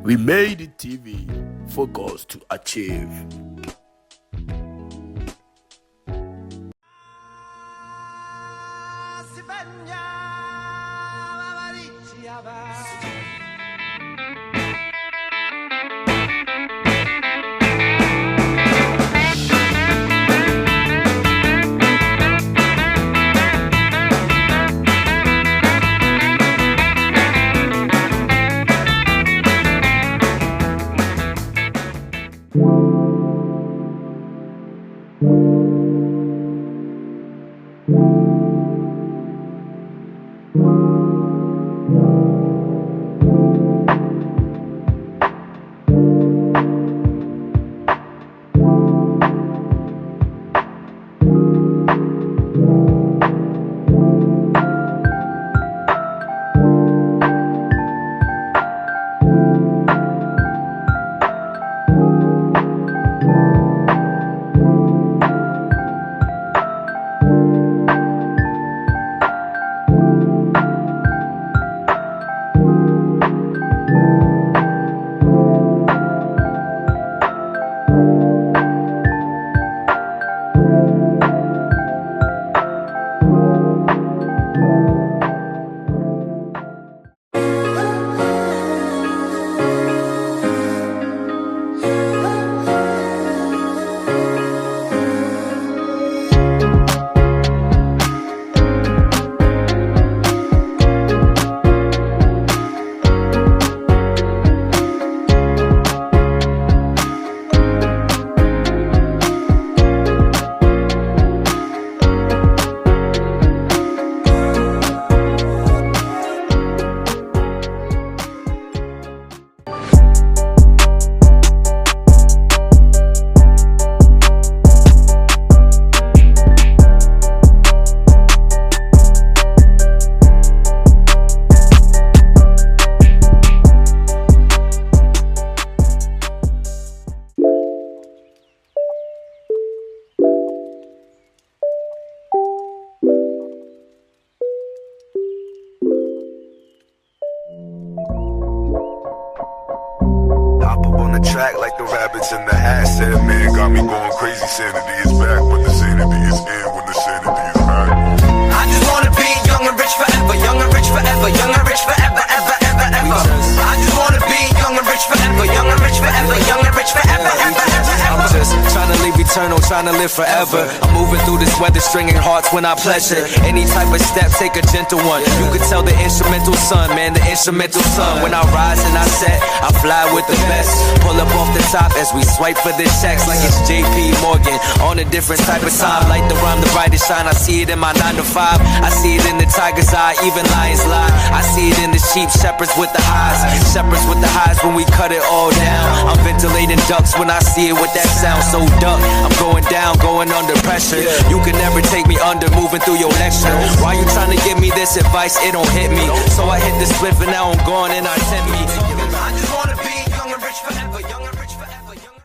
We made it TV for girls to achieve. Track like the rabbits in the hat. Said man got me going crazy. Sanity is back, but the sanity is in when the sanity is back. I just wanna be young and rich forever, young and rich forever, young and rich forever, ever, ever, ever. I just wanna be young and rich forever, young and rich forever, young and rich forever, ever, ever, ever. I'm just trying to live eternal, trying to live forever. I'm moving through this weather, stringing hearts when I pleasure. Any type of step, take a gentle one. You could tell the instrumental son, man, the instrumental son. When I rise and I set, I fly with the best. Pull up off the top as we swipe for the checks like it's JP Morgan. On a different type of time, like the rhyme, the brightest shine. I see it in my 9 to 5. I see it in the tiger's eye, even lions lie. I see it in the sheep, shepherds with the highs. Shepherds with the highs when we cut it all down. I'm ventilating ducks when I see it with that sound. So duck, I'm going down, going under pressure. You can never take me under, moving through your lecture. Why you trying to give me this advice? It don't hit me. So I hit the split and now I'm gone and I tempt me. I just wanna be young and rich forever, young and rich forever, young and